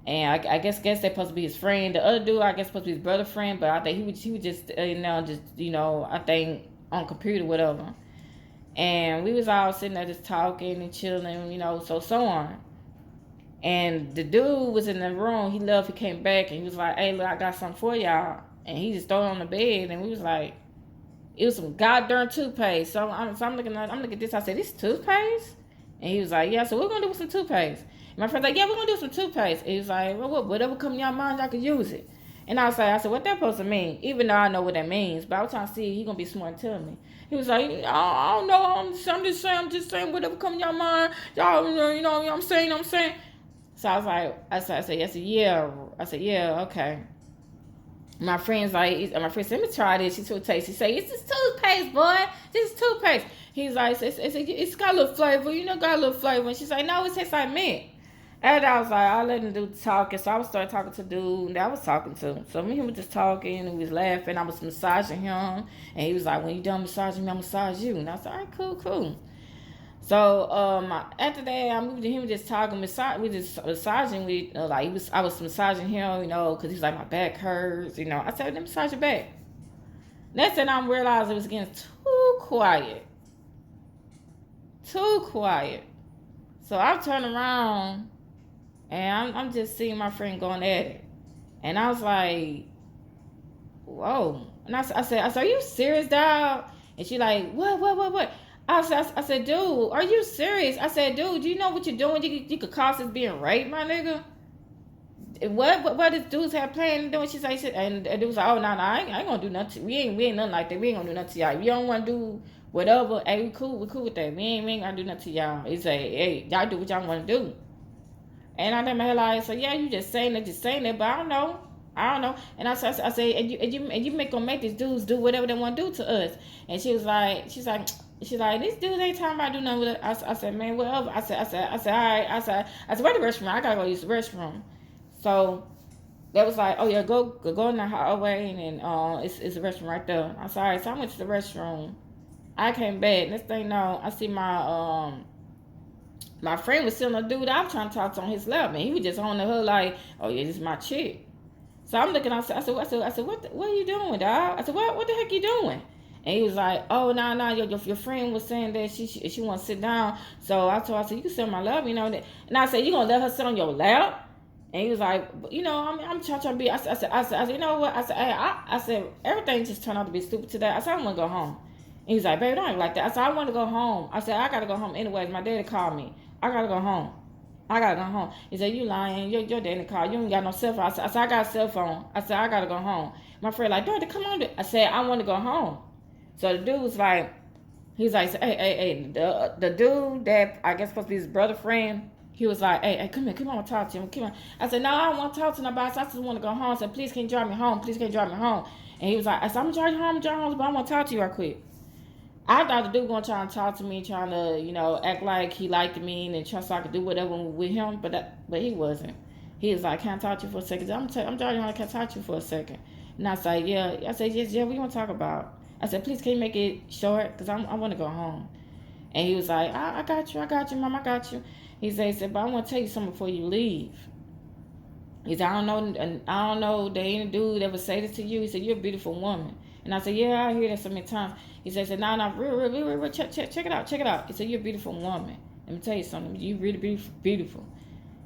And I guess they supposed to be his friend. The other dude, I guess, supposed to be his brother friend, but I think he was just I think on computer whatever. And we was all sitting there just talking and chilling, so on. And the dude was in the room. He left. He came back, and he was like, "Hey, look, I got something for y'all." And he just threw it on the bed, and we was like, it was some goddamn toothpaste. So I'm looking at this. I said, this toothpaste? And he was like, yeah. So we're gonna do some toothpaste. And my friend's like, yeah, we're gonna do some toothpaste. And he was like, well, whatever come in your mind, I could use it. And I said, what that supposed to mean? Even though I know what that means, but I was trying to see he gonna be smart and tell me. He was like, I don't know. I'm just saying whatever come in your mind. Y'all, I'm saying. So I was like, I said, yeah. I said, yeah, okay. My friend said, let me try this. She took a taste. She said, it's this toothpaste, boy. This is toothpaste. He's like, it's got a little flavor. Got a little flavor. And she's like, no, it tastes like mint. And I was like, I'll let him do the talking. So I was started talking to the dude that I was talking to. So me and him was just talking, and we was laughing. I was massaging him. And he was like, when you done massaging me, I'll massage you. And I was like, all right, cool. So after that, I moved to him just talking, we just massaging. I was massaging him, because he's like, my back hurts, I said, let me massage your back. Next thing I realized it was getting too quiet. So I turned around, and I'm just seeing my friend going at it, and I was like, whoa. And I said, are you serious, dog? And she like, what? I said, dude, are you serious? I said, dude, do you know what you're doing? You could cause us being raped, my nigga. What does dudes have planned to do? And she said, and the dude was like, oh, no, I ain't gonna do nothing. We ain't nothing like that. We ain't gonna do nothing to y'all. If you don't want to do whatever, hey, we cool with that. We ain't gonna do nothing to y'all. He said, hey, y'all do what y'all want to do. And I never realized, so yeah, you just saying that, but I don't know. And I said, and you gonna make these dudes do whatever they want to do to us. And she's like, this dude ain't talking about do nothing with it. I said, man, whatever. I said, all right. I said, where the restroom? I gotta go use the restroom. So that was like, oh yeah, go in the hallway, and it's a restroom right there. I said, all right. So I went to the restroom. I came back. Next thing you know, I see my friend was sitting on the dude I was trying to talk to on his lap, and he was just on the hood like, oh yeah, this is my chick. So I'm looking. I said, what are you doing, dog? I said, what the heck you doing? And he was like, oh, no, your friend was saying that she want to sit down. So I told her, I said, you can sit on my lap, And I said, you going to let her sit on your lap? And he was like, I'm trying to be. I said, you know what? I said, hey, I said, everything just turned out to be stupid today. I said, I want to go home. And he was like, baby, don't act like that. I said, I want to go home. I said, I got to go home anyways. My daddy called me. I got to go home. He said, you lying. Your daddy called. You ain't got no cell phone. I said, I got a cell phone. I said, I got to go home. My friend like, Daddy, come on. I said, I want to go home. So the dude was like, he's like, hey, the dude that I guess supposed to be his brother friend, he was like, hey, come here, I want to talk to him, come on. I said, no, I don't want to talk to nobody, so I just want to go home. I said, please, can you drive me home? And he was like, I said, I'm going to drive you home, but I want to talk to you right quick. I thought the dude going to try to talk to me, trying to, act like he liked me and trust I could do whatever with him, but he wasn't. He was like, can I talk to you for a second? I'm driving you home, can I talk to you for a second? And I said, yeah. I said, yes, what you want to talk about? I said, please, can you make it short? Because I want to go home. And he was like, I got you, Mom, I got you. He said, but I want to tell you something before you leave. He said, I don't know that any dude ever say this to you. He said, you're a beautiful woman. And I said, yeah, I hear that so many times. He said, no, real, check it out. He said, you're a beautiful woman. Let me tell you something. You're really beautiful.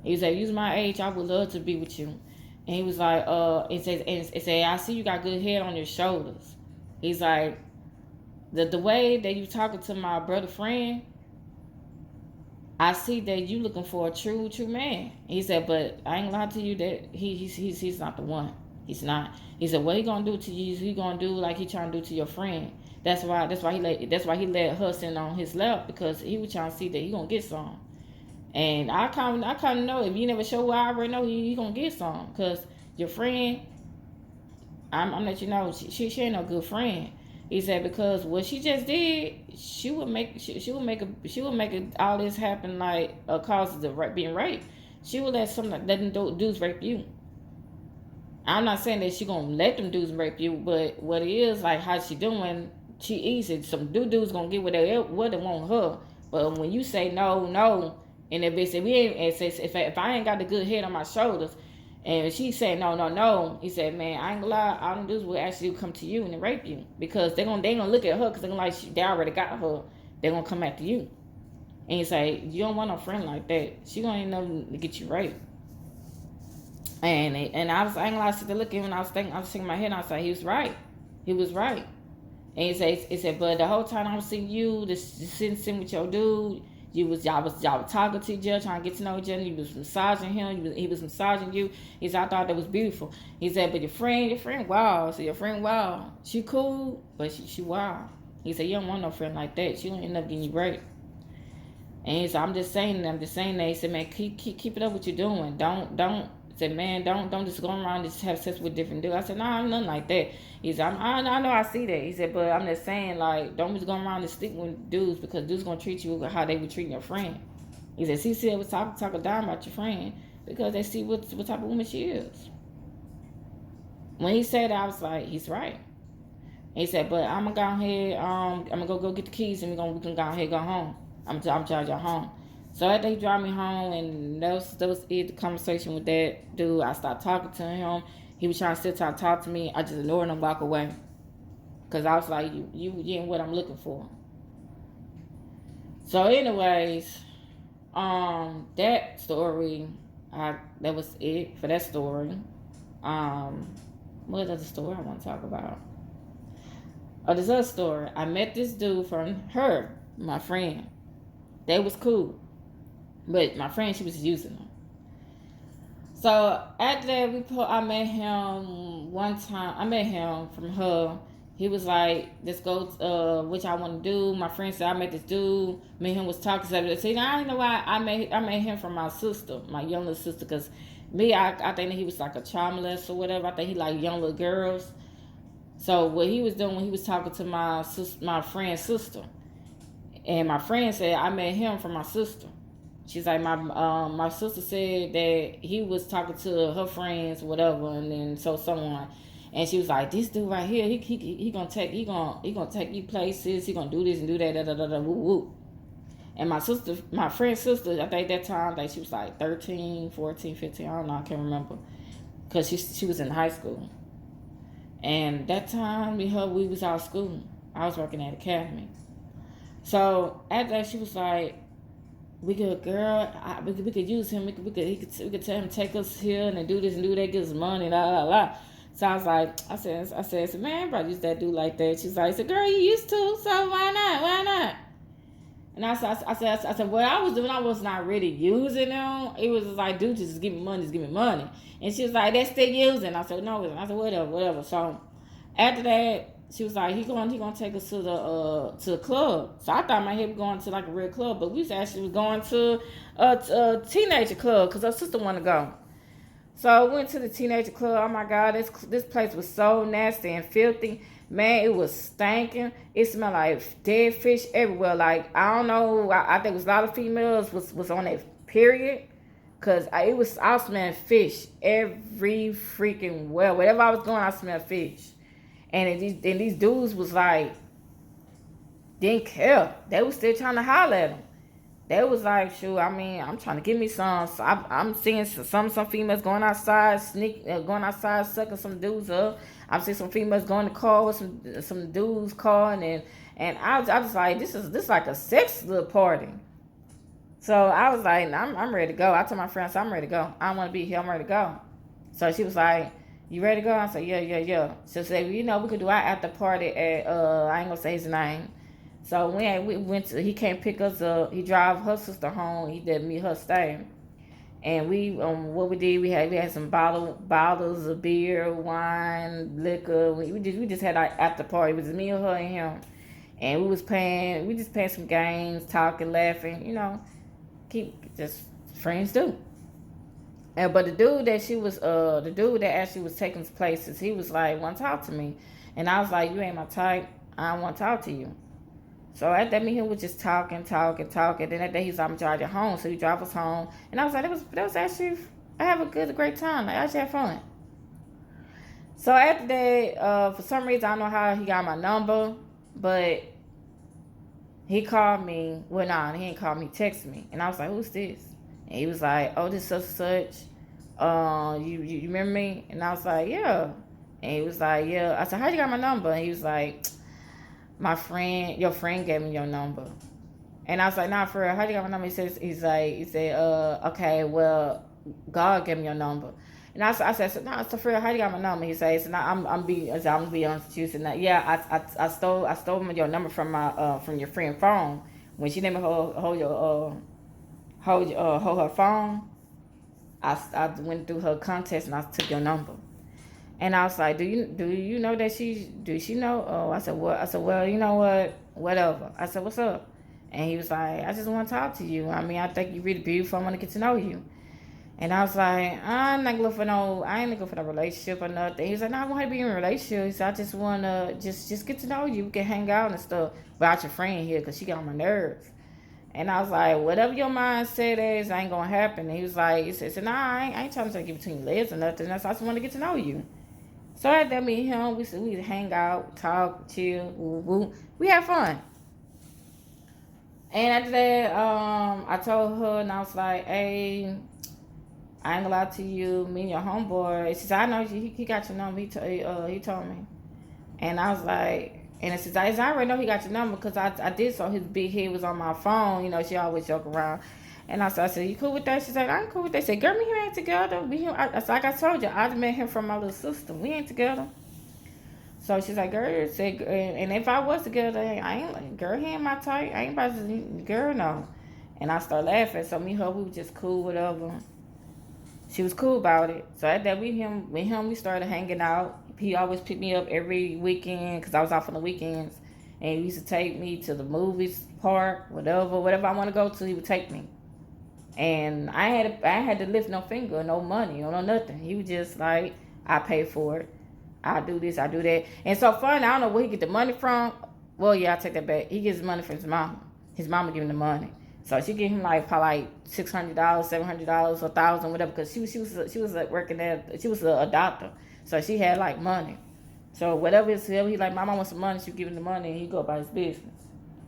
He said, use my age, I would love to be with you. And he was like, it said, I see you got good head on your shoulders. He's like, the way that you talking to my brother friend, I see that you looking for a true man. He said, but I ain't gonna lie to you that he's not the one. He's not. He said, what he gonna do to you? He gonna do like he trying to do to your friend. That's why he let her sit on his lap, because he was trying to see that he gonna get some. And I kind of know, if you never show what I already know, you gonna get some, cause your friend, I'm let you know, she ain't no good friend. He said, because what she just did, she would make all this happen, like a cause of being raped. She would let them dudes rape you. I'm not saying that she gonna let them dudes rape you, but what it is, like how she doing, she easy. Some dudes gonna get what they want her. But when you say no, no, and if they say we ain't, and says if I ain't got the good head on my shoulders, and she said no, no, no, he said, man, I ain't gonna lie, all them dudes will actually come to you and rape you, because they gonna look at her, because they gonna like they already got her. They gonna come after you, and he say, you don't want no friend like that. She gonna end up to get you raped. And I ain't gonna lie, I sit there looking, when I was thinking in my head, and I was like, he was right. He was right. And he said, but the whole time I was seeing you, this sitting with your dude, y'all was talking to each other, trying to get to know each other. You was massaging him, he was massaging you. He said, I thought that was beautiful. He said, but your friend, wow. So your friend, wow. She cool, but she wow. He said, you don't want no friend like that. She gonna end up getting you raped. And he said, I'm just saying that. He said, man, keep it up what you're doing. Don't. He said, man, don't just go around and just have sex with different dudes. I said, no, I'm nothing like that. He said, I know I see that. He said, but I'm just saying, like, don't just go around and stick with dudes, because dudes gonna treat you how they would treat your friend. He said, CC was talking down about your friend, because they see what type of woman she is. When he said that, I was like, he's right. And he said, but I'm gonna go ahead, I'm gonna go get the keys, and we can go ahead, go home. I'm charging you home. So after he dropped me home, and that was it, the conversation with that dude. I started talking to him. He was trying to talk to me. I just ignored him and walk away, because I was like, you ain't what I'm looking for. So anyways, that story, that was it for that story. What other story I want to talk about? Oh, this other story. I met this dude from her, my friend. They was cool. But my friend, she was using them. So after that, I met him one time. I met him from her. He was like, let's go, what y'all want to do. My friend said, I met this dude. Me and him was talking. So see, now I don't know why I met him from my sister, my younger sister. Because I think that he was like a child molester or whatever. I think he like young little girls. So what he was doing when he was talking to my friend's sister. And my friend said, I met him from my sister. She's like, my sister said that he was talking to her friends, whatever, and then so someone, and she was like, this dude right here, he gonna take you places, he gonna do this and do that, da da da da, woo woo. And my friend's sister, I think that time, like she was like 13, 14, 15, I don't know, I can't remember, because she was in high school. And that time we was out of school. I was working at Academy. So after that, she was like, we could use him. We could tell him take us here and do this and do that, give us money, la la la. So I was like, I said, man, everybody used that dude like that. She's like, girl, you used to, so why not? And I said, what I was doing, I was not really using them. It was just like, dude, just give me money. And she was like, that's still using. I said, no. I said, whatever. So after that, she was like, he gonna take us to the club. So I thought my head was going to like a real club, but we was actually going to a teenager club, because her sister wanted to go. So I went to the teenager club. Oh my God, this place was so nasty and filthy. Man, it was stinking. It smelled like dead fish everywhere. Like, I don't know. I think it was a lot of females was on that period. Cause I was smelling fish every freaking well. Wherever I was going, I smelled fish. And these dudes was like, didn't care. They was still trying to holler at them. They was like, shoot, I mean, I'm trying to give me some. So I'm seeing some females going outside, sucking some dudes up. I'm seeing some females going to car with some dudes calling, and I was like, this is like a sex little party. So I was like, I'm ready to go. I told my friends, I'm ready to go. I don't want to be here. I'm ready to go. So she was like, you ready to go? I said, yeah. So she said, we could do our after party at, I ain't gonna say his name. So when we went to, he came pick us up. He drive her sister home. He let me her stay. And we what we had some bottles of beer, wine, liquor. We just had our after party. It was me and her and him, and we just playing some games, talking, laughing. Keep just friends do. And but the dude that actually was taking us places, he was like, "Want to talk to me?" And I was like, "You ain't my type. I don't want to talk to you." So at that, me and him was just talking, talking, talking. Then that day he was like, "I'm driving home," so he drove us home. And I was like, "That was actually, I have a great time. I actually had fun." So after that, for some reason I don't know how he got my number, but he called me. Well, nah, he didn't call me. He texted me, and I was like, "Who's this?" And he was like, "Oh, this such and such. You remember me?" And I was like, "Yeah." And he was like, "Yeah." I said, "How you got my number?" And he was like, your friend gave me your number." And I was like, "Nah, for real, how you got my number?" He said, okay, well, God gave me your number." And I said, "So, nah, so for real, how you got my number?" He said, "Nah, I'm be honest with you." So, nah, yeah, I stole your number from your friend's phone. When she didn't hold her phone, I went through her contacts and I took your number. And I was like, "Do you know that do she know?" Oh, I said, "What?" I said, "Well, you know what? Whatever." I said, "What's up?" And he was like, "I just want to talk to you. I mean, I think you're really beautiful. I want to get to know you." And I was like, I ain't looking for no relationship or nothing. He was like, "No, I want to be in a relationship." He said, "I just want to just get to know you. We can hang out and stuff without your friend here because she got on my nerves." And I was like, "Whatever your mindset is, ain't gonna happen." And he said, "Nah, I ain't trying to get between your legs or nothing. I just want to get to know you." So after that, me and him, we hang out, talk, chill, woo woo. We had fun. And after that, I told her, and I was like, "Hey, I ain't gonna lie to you. Me and your homeboy." She said, "I know you. He got your number. He told me." And I was like, and she said, "I already know he got your number because I did so his big head was on my phone. She always joke around." And I said, "You cool with that?" She said, "I'm cool with that." She said, "Girl, me and him ain't together. Like I told you, I met him from my little sister. We ain't together." So she's like, "Girl," said, and if I was together, I ain't like, girl, he ain't my type. I ain't about to, girl, no. And I started laughing. So me and her, we were just cool, whatever. She was cool about it. So at that, we started hanging out. He always picked me up every weekend because I was off on the weekends. And he used to take me to the movies, park, whatever I want to go to, he would take me. And I had to lift no finger, no money, no nothing. He was just like, "I pay for it. I do this, I do that." And so fun, I don't know where he get the money from. Well, yeah, I take that back. He gets money from his mama. His mama give him the money. So she give him like probably like $600, $700, 1,000, whatever. Because she was like working there. She was a doctor, so she had like money. So whatever he like, my mom wants some money. She give him the money, and he go about his business.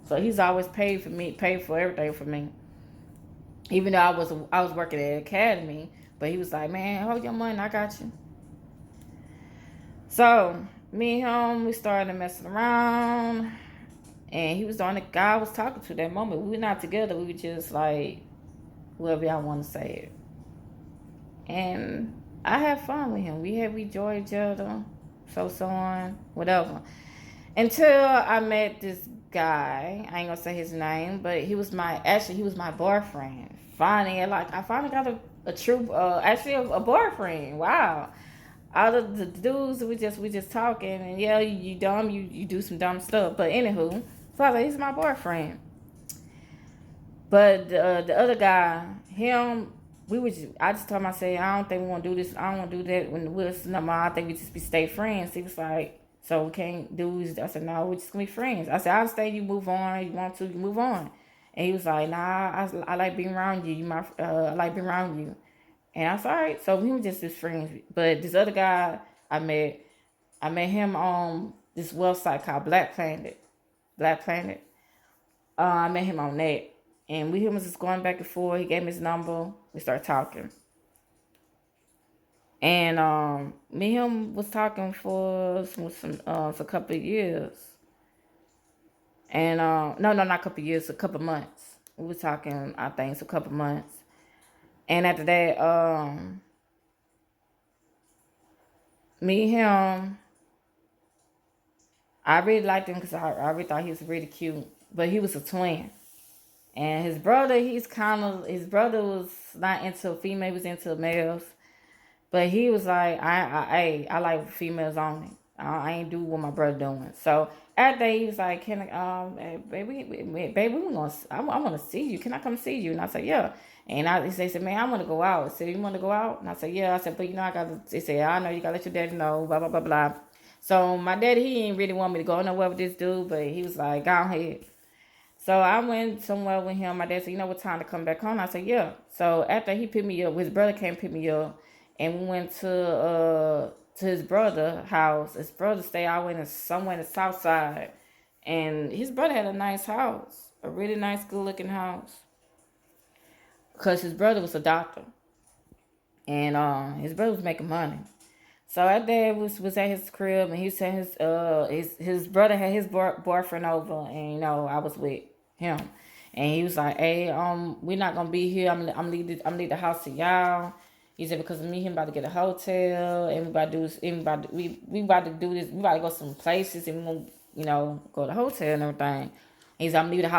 So he's always paid for everything for me. Even though I was working at an academy, but he was like, "Man, hold your money, I got you." So me and him, we started messing around, and he was the only guy I was talking to that moment. We were not together. We were just like, whoever y'all want to say it. And I had fun with him. We enjoyed each other, so on, whatever. Until I met this guy. I ain't gonna say his name, but he was my boyfriend. I finally got a true, actually a boyfriend. Wow. All of the dudes, we just talking, and yeah, you dumb, you do some dumb stuff. But anywho, so I was like, "He's my boyfriend." But the other guy, him, I just told him, I said, "I don't think we want to do this. I don't want to do that when we're no more. I think we just be stay friends." He was like, "So we can't do this." I said, "No, we're just gonna be friends." I said, "I understand you move on. You want to, you move on." And he was like, "Nah, I like being around you. I like being around you." And I said, "All right." So we were just his friends. But this other guy I met, I met him on this website called Black Planet. Black Planet. I met him on that. And we him was just going back and forth. He gave me his number. We started talking. And me and him was talking for a couple of years. And no, not a couple of years, a couple of months. We was talking, I think, it's a couple of months. And after that, me and him, I really liked him because I really thought he was really cute. But he was a twin. And his brother, his brother was not into female, he was into males. But he was like, I like females only. I ain't do what my brother doing. So after that, he was like, can I, baby, I want to see you. Can I come see you? And I said, yeah. And they said, man, I want to go out. I said, you want to go out? And I said, yeah. I said, but I got to, they said, I know you got to let your daddy know, blah, blah, blah, blah. So my daddy, he didn't really want me to go nowhere with this dude, but he was like, go ahead. So I went somewhere with him. My dad said, you know what time to come back home? I said, yeah. So after he picked me up, his brother came pick me up, and we went to his brother house. His brother stayed out in somewhere in the south side. And his brother had a nice house, a really nice, good looking house. Because his brother was a doctor. And his brother was making money. So our dad was at his crib, and he said his brother had his boyfriend over, and I was with him, and he was like, "Hey, we're not gonna be here. I'm leave the house to y'all." He said because me and him about to get a hotel, and we about to do this, we about to do this, we about to go some places, and we gonna go to the hotel and everything. He said I'm leave the house.